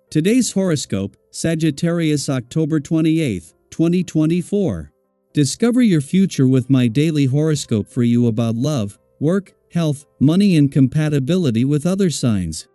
Today's horoscope, Sagittarius October 28, 2024. Discover your future with my daily horoscope for you about love, work, health, money and compatibility with other signs.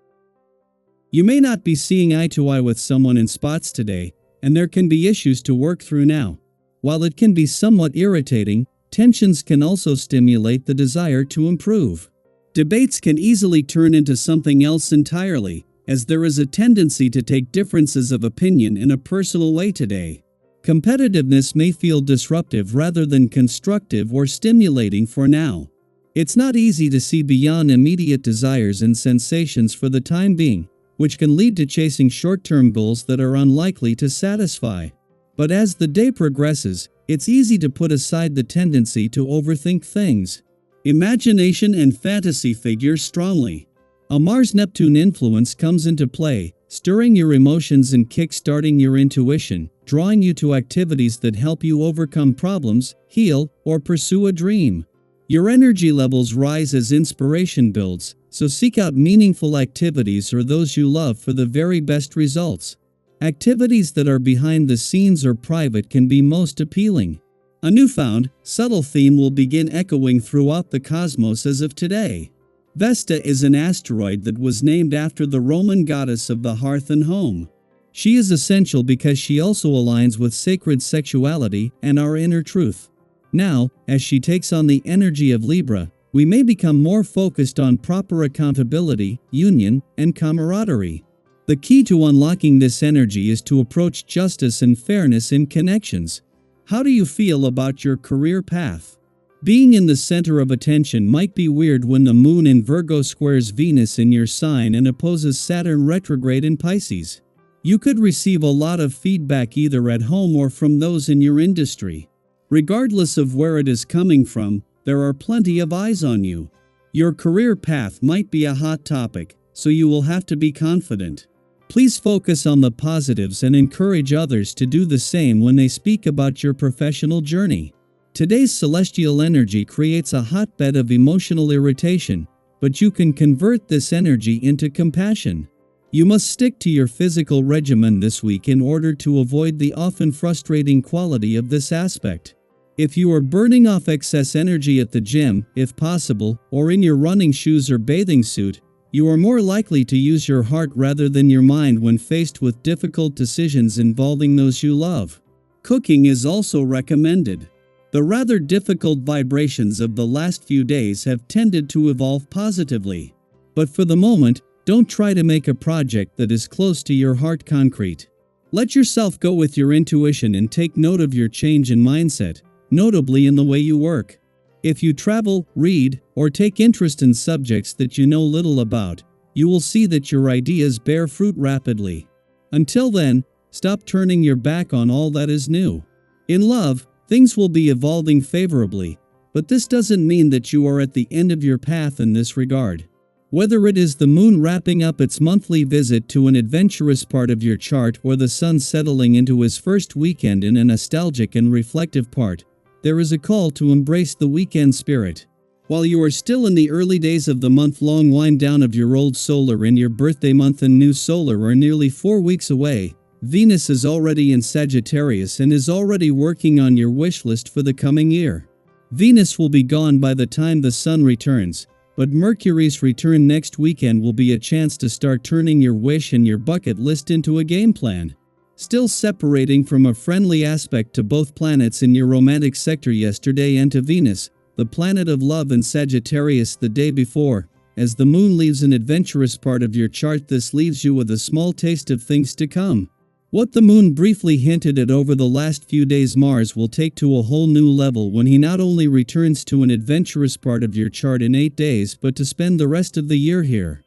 You may not be seeing eye to eye with someone in spots today, and there can be issues to work through now. While it can be somewhat irritating, tensions can also stimulate the desire to improve. Debates can easily turn into something else entirely, as there is a tendency to take differences of opinion in a personal way today. Competitiveness may feel disruptive rather than constructive or stimulating for now. It's not easy to see beyond immediate desires and sensations for the time being, which can lead to chasing short-term goals that are unlikely to satisfy. But as the day progresses, it's easy to put aside the tendency to overthink things. Imagination and fantasy figure strongly. A Mars-Neptune influence comes into play, stirring your emotions and kick-starting your intuition, drawing you to activities that help you overcome problems, heal, or pursue a dream. Your energy levels rise as inspiration builds, so seek out meaningful activities or those you love for the very best results. Activities that are behind the scenes or private can be most appealing. A newfound, subtle theme will begin echoing throughout the cosmos as of today. Vesta is an asteroid that was named after the Roman goddess of the hearth and home. She is essential because she also aligns with sacred sexuality and our inner truth. Now, as she takes on the energy of Libra, we may become more focused on proper accountability, union, and camaraderie. The key to unlocking this energy is to approach justice and fairness in connections. How do you feel about your career path? Being in the center of attention might be weird when the moon in Virgo squares Venus in your sign and opposes Saturn retrograde in Pisces. You could receive a lot of feedback either at home or from those in your industry. Regardless of where it is coming from, there are plenty of eyes on you. Your career path might be a hot topic, so you will have to be confident. Please focus on the positives and encourage others to do the same when they speak about your professional journey. Today's celestial energy creates a hotbed of emotional irritation, but you can convert this energy into compassion. You must stick to your physical regimen this week in order to avoid the often frustrating quality of this aspect. If you are burning off excess energy at the gym, if possible, or in your running shoes or bathing suit, you are more likely to use your heart rather than your mind when faced with difficult decisions involving those you love. Cooking is also recommended. The rather difficult vibrations of the last few days have tended to evolve positively. But for the moment, don't try to make a project that is close to your heart concrete. Let yourself go with your intuition and take note of your change in mindset, notably in the way you work. If you travel, read, or take interest in subjects that you know little about, you will see that your ideas bear fruit rapidly. Until then, stop turning your back on all that is new. In love, things will be evolving favorably, but this doesn't mean that you are at the end of your path in this regard. Whether it is the moon wrapping up its monthly visit to an adventurous part of your chart or the sun settling into his first weekend in a nostalgic and reflective part, there is a call to embrace the weekend spirit. While you are still in the early days of the month-long wind-down of your old solar and your birthday month and new solar are nearly 4 weeks away, Venus is already in Sagittarius and is already working on your wish list for the coming year. Venus will be gone by the time the sun returns, but Mercury's return next weekend will be a chance to start turning your wish and your bucket list into a game plan. Still separating from a friendly aspect to both planets in your romantic sector yesterday and to Venus, the planet of love in Sagittarius the day before. As the moon leaves an adventurous part of your chart, this leaves you with a small taste of things to come. What the moon briefly hinted at over the last few days, Mars will take to a whole new level when he not only returns to an adventurous part of your chart in 8 days but to spend the rest of the year here.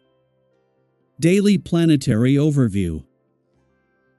Daily Planetary Overview.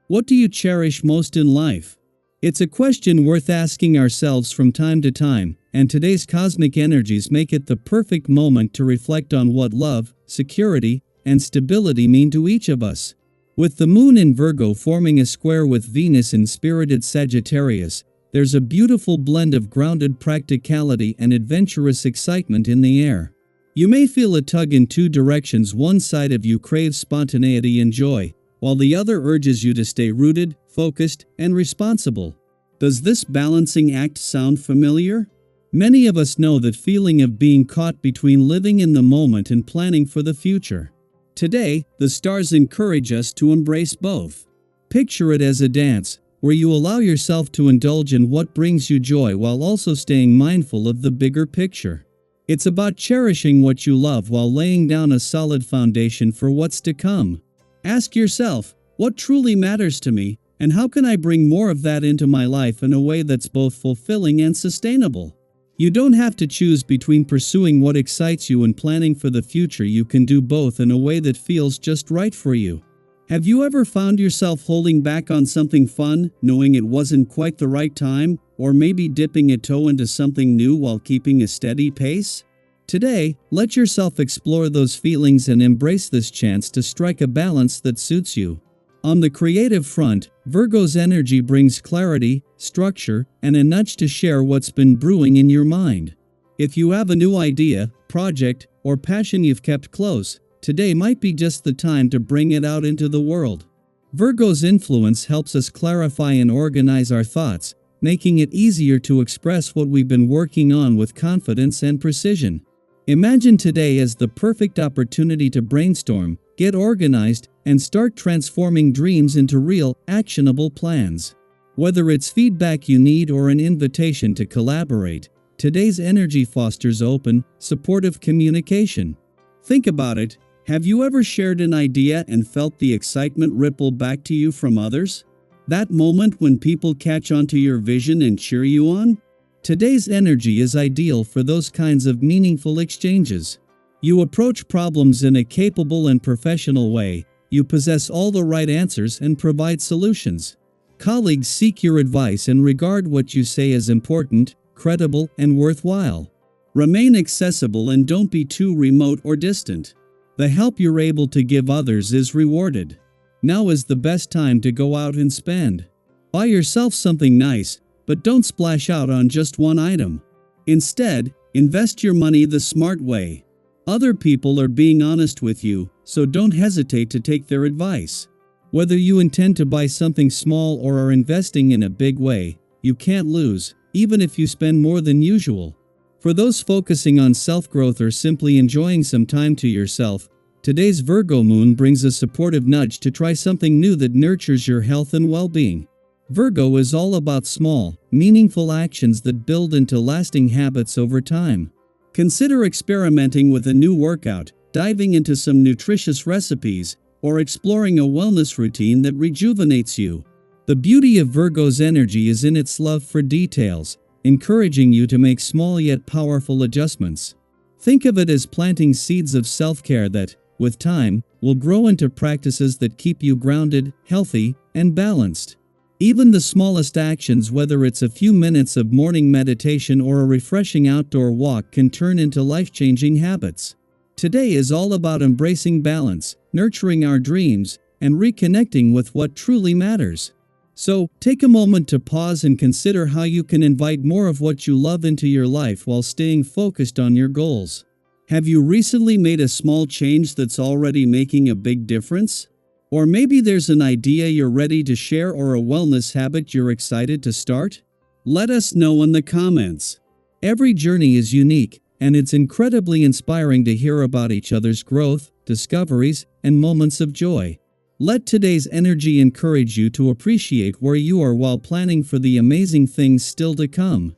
What do you cherish most in life? It's a question worth asking ourselves from time to time, and today's cosmic energies make it the perfect moment to reflect on what love, security, and stability mean to each of us. With the moon in Virgo forming a square with Venus in spirited Sagittarius, there's a beautiful blend of grounded practicality and adventurous excitement in the air. You may feel a tug in two directions. One side of you craves spontaneity and joy, while the other urges you to stay rooted, focused, and responsible. Does this balancing act sound familiar? Many of us know that feeling of being caught between living in the moment and planning for the future. Today, the stars encourage us to embrace both. Picture it as a dance, where you allow yourself to indulge in what brings you joy while also staying mindful of the bigger picture. It's about cherishing what you love while laying down a solid foundation for what's to come. Ask yourself, what truly matters to me, and how can I bring more of that into my life in a way that's both fulfilling and sustainable? You don't have to choose between pursuing what excites you and planning for the future. You can do both in a way that feels just right for you. Have you ever found yourself holding back on something fun, knowing it wasn't quite the right time, or maybe dipping a toe into something new while keeping a steady pace? Today, let yourself explore those feelings and embrace this chance to strike a balance that suits you. On the creative front, Virgo's energy brings clarity, structure, and a nudge to share what's been brewing in your mind. If you have a new idea, project, or passion you've kept close, today might be just the time to bring it out into the world. Virgo's influence helps us clarify and organize our thoughts, making it easier to express what we've been working on with confidence and precision. Imagine today as the perfect opportunity to brainstorm, get organized, and start transforming dreams into real, actionable plans. Whether it's feedback you need or an invitation to collaborate, today's energy fosters open, supportive communication. Think about it. Have you ever shared an idea and felt the excitement ripple back to you from others? That moment when people catch on to your vision and cheer you on? Today's energy is ideal for those kinds of meaningful exchanges. You approach problems in a capable and professional way. You possess all the right answers and provide solutions. Colleagues seek your advice and regard what you say as important, credible, and worthwhile. Remain accessible and don't be too remote or distant. The help you're able to give others is rewarded. Now is the best time to go out and spend. Buy yourself something nice, but don't splash out on just one item. Instead, invest your money the smart way. Other people are being honest with you, so don't hesitate to take their advice. Whether you intend to buy something small or are investing in a big way, you can't lose, even if you spend more than usual. For those focusing on self-growth or simply enjoying some time to yourself, today's Virgo moon brings a supportive nudge to try something new that nurtures your health and well-being. Virgo is all about small, meaningful actions that build into lasting habits over time. Consider experimenting with a new workout, diving into some nutritious recipes, or exploring a wellness routine that rejuvenates you. The beauty of Virgo's energy is in its love for details, encouraging you to make small yet powerful adjustments. Think of it as planting seeds of self-care that, with time, will grow into practices that keep you grounded, healthy, and balanced. Even the smallest actions, whether it's a few minutes of morning meditation or a refreshing outdoor walk, can turn into life-changing habits. Today is all about embracing balance, nurturing our dreams, and reconnecting with what truly matters. So, take a moment to pause and consider how you can invite more of what you love into your life while staying focused on your goals. Have you recently made a small change that's already making a big difference? Or maybe there's an idea you're ready to share or a wellness habit you're excited to start? Let us know in the comments. Every journey is unique, and it's incredibly inspiring to hear about each other's growth, discoveries, and moments of joy. Let today's energy encourage you to appreciate where you are while planning for the amazing things still to come.